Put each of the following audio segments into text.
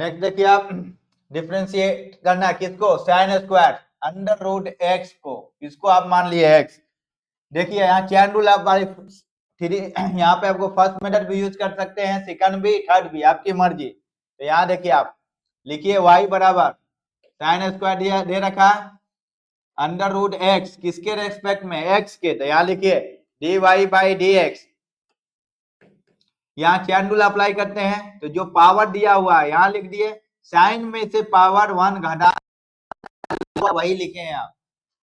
Next देखिए आप differentiate करना है किसको, sine square under root x को, इसको आप मान लिए एक्स। देखिए यहाँ चैन रूल आप वाली थ्री, यहाँ पे आपको फर्स्ट मेथड भी यूज कर सकते हैं, सेकंड भी, थर्ड भी, आपकी मर्जी। तो यहाँ देखिए आप लिखिए y बराबर साइन स्क्वायर दे रखा है अंडर रूट एक्स, किसके रेस्पेक्ट में, एक्स के। तो यहाँ लिखिए dy बाई डी एक्स। यहाँ चैन रूल अप्लाई करते हैं तो जो पावर दिया हुआ है यहाँ लिख दिए, साइन में से पावर 1 घटा वही लिखे हैं आप।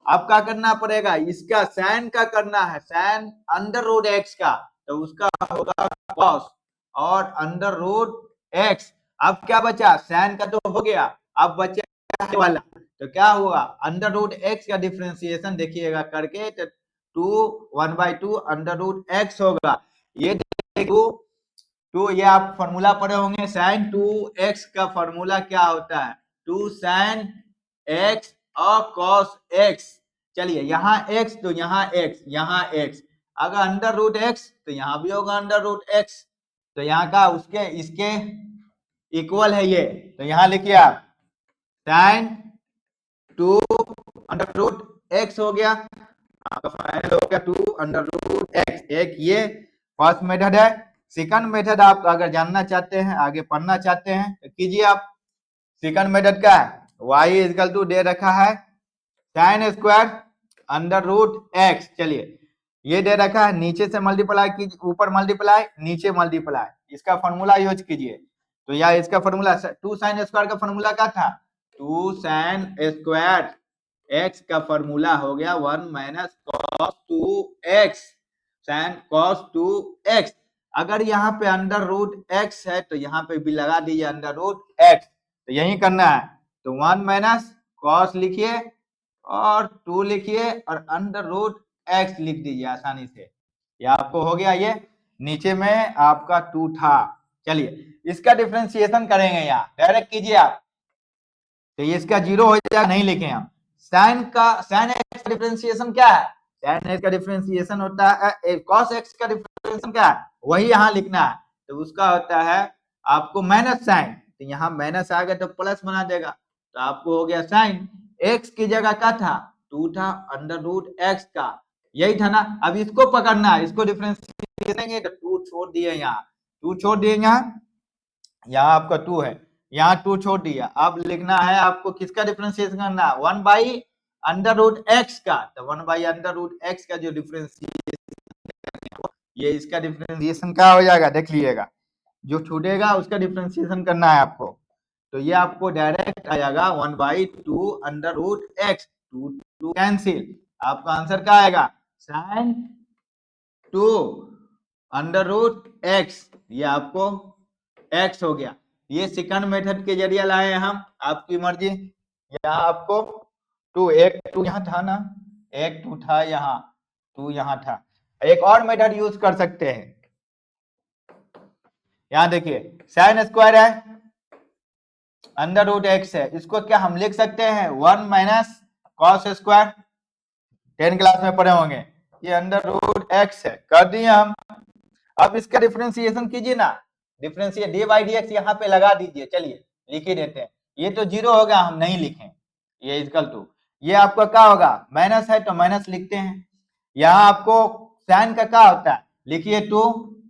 अब क्या करना पड़ेगा, इसका साइन का करना है, साइन अंडर रूट एक्स का, तो उसका होगा कॉस और अंडर रूट एक्स। अब क्या बचा, साइन का तो हो गया, अब बचा वाला, तो क्या होगा अंडर रूट एक्स का डिफरेंशिएशन देखिएगा करके, तो 1/2 अंडर रूट एक्स होगा। ये देखो तो ये आप फॉर्मूला पढ़े होंगे, साइन 2x का फॉर्मूला क्या होता है, 2 साइन x और cos x। चलिए यहाँ x तो यहाँ x, यहाँ x, अगर अंडर रूट x तो यहाँ भी होगा अंडर रूट x, तो यहाँ का उसके इसके इक्वल है ये। तो यहाँ लिखिए आप साइन 2 अंडर रूट x हो गया, आपका फाइनल हो गया 2 अंडर रूट x। एक ये फर्स्ट मेथड है। सेकंड मेथड आप अगर जानना चाहते हैं, आगे पढ़ना चाहते हैं तो कीजिए आप। सेकंड मेथड का है y इक्वल टू दे रखा है sine square under root x. चलिए ये दे रखा है, नीचे से मल्टीप्लाई कीजिए, ऊपर मल्टीप्लाई नीचे मल्टीप्लाई, इसका फॉर्मूला यूज कीजिए। तो यह इसका फॉर्मूला 2 साइन स्क्वायर का फॉर्मूला क्या था, 2 साइन स्क्वायर एक्स का फॉर्मूला हो गया 1 minus cos 2x, sine cos 2x। अगर यहाँ पे अंडर रूट एक्स है तो यहाँ पे भी लगा दीजिए अंडर रूट एक्स, तो यही करना है। तो 1 माइनस कॉस लिखिए और 2 लिखिए और अंडर रूट एक्स लिख दीजिए आसानी से, ये आपको हो गया। ये नीचे में आपका 2 था। चलिए इसका डिफरेंशिएशन करेंगे, यहाँ डायरेक्ट कीजिए आप, तो ये इसका 0 हो जाएगा, नहीं लिखे हम। साइन एक्स का डिफरेंशिएशन क्या है, साइन एक्स का डिफरेंशिएशन होता है कॉस एक्स का डिफरेंशिएशन क्या है, वही यहाँ लिखना है। तो उसका होता है आपको माइनस साइन, तो यहाँ माइनस आ गया तो प्लस बना देगा, तो आपको हो गया साइन एक्स की जगह क्या था, 2 था अंडर रूट एक्स का, यही था ना। अब इसको पकड़ना है, इसको डिफरेंशिएशन तो 2 छोड़ दिए, यहाँ 2 छोड़ दिए, यहाँ आपका 2 है, यहाँ 2 छोड़ दिया। अब लिखना है आपको किसका डिफरेंशिएशन करना है, 1 बाई अंडर रूट एक्स का। तो 1 बाई अंडर रूट एक्स का जो डिफरेंशिएशन, ये इसका डिफरेंशिएशन क्या हो जाएगा, देख लीजिएगा, जो छूटेगा उसका डिफरेंशिएशन करना है आपको। तो ये आपको डायरेक्ट आ जाएगा 1 by 2 under root x, 2 cancel, आपका आंसर क्या आएगा, साइन 2 अंडर रूट एक्स, ये आपको एक्स हो गया। ये सेकंड मेथड के जरिए लाए हम, आपकी मर्जी। यहाँ आपको 2, एक 2 यहाँ था ना, एक 2 था यहाँ, 2 यहाँ था। एक और मेथड यूज कर सकते हैं, यहाँ देखिए साइन स्क्वायर है अंडर रूट एक्स है, इसको क्या हम लिख सकते हैं 1 माइनस कॉस स्क्वायर, 10 क्लास में पढ़े होंगे। ये अंडर रूट एक्स है, कर दिए हम। अब इसका डिफरेंशिएशन कीजिए ना, differentiate D by D x यहाँ पे लगा दीजिए। चलिए लिख ही देते हैं, ये तो 0 होगा, हम नहीं लिखें, ये इक्वल टू, ये आपका क्या होगा, माइनस है तो माइनस लिखते हैं। यहाँ आपको साइन का क्या होता है, लिखिए 2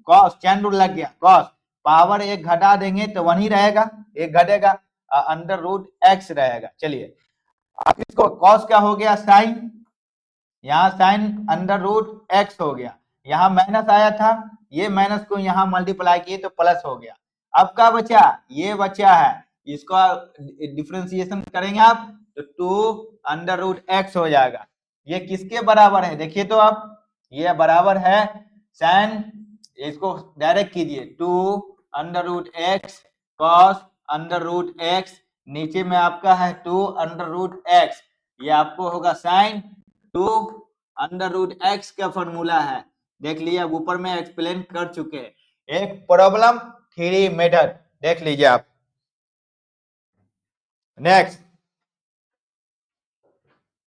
कॉस, चैन रूल लग गया, कॉस पावर 1 घटा देंगे तो 1 ही रहेगा, 1 घटेगा, अंडर रूट एक्स रहेगा। चलिए अब इसको कॉस क्या हो गया, साइन, यहाँ साइन अंडर रूट एक्स हो गया, यहाँ माइनस आया था, ये माइनस को यहाँ मल्टीप्लाई किए तो प्लस हो गया। अब क्या बचा, ये बचा है, इसका डिफरेंशिएशन करेंगे आप तो 2 अंडर रूट एक्स हो जाएगा। ये किसके बराबर है, देखिए तो आप, ये बराबर है साइन, इसको डायरेक्ट कीजिए 2 under root x cos under root x, नीचे में आपका है 2 अंडर रूट एक्स, ये आपको होगा साइन 2 अंडर रूट एक्स का फॉर्मूला है, देख लीजिए अब ऊपर में एक्सप्लेन कर चुके हैं। एक प्रॉब्लम 3 मेथड देख लीजिए आप। नेक्स्ट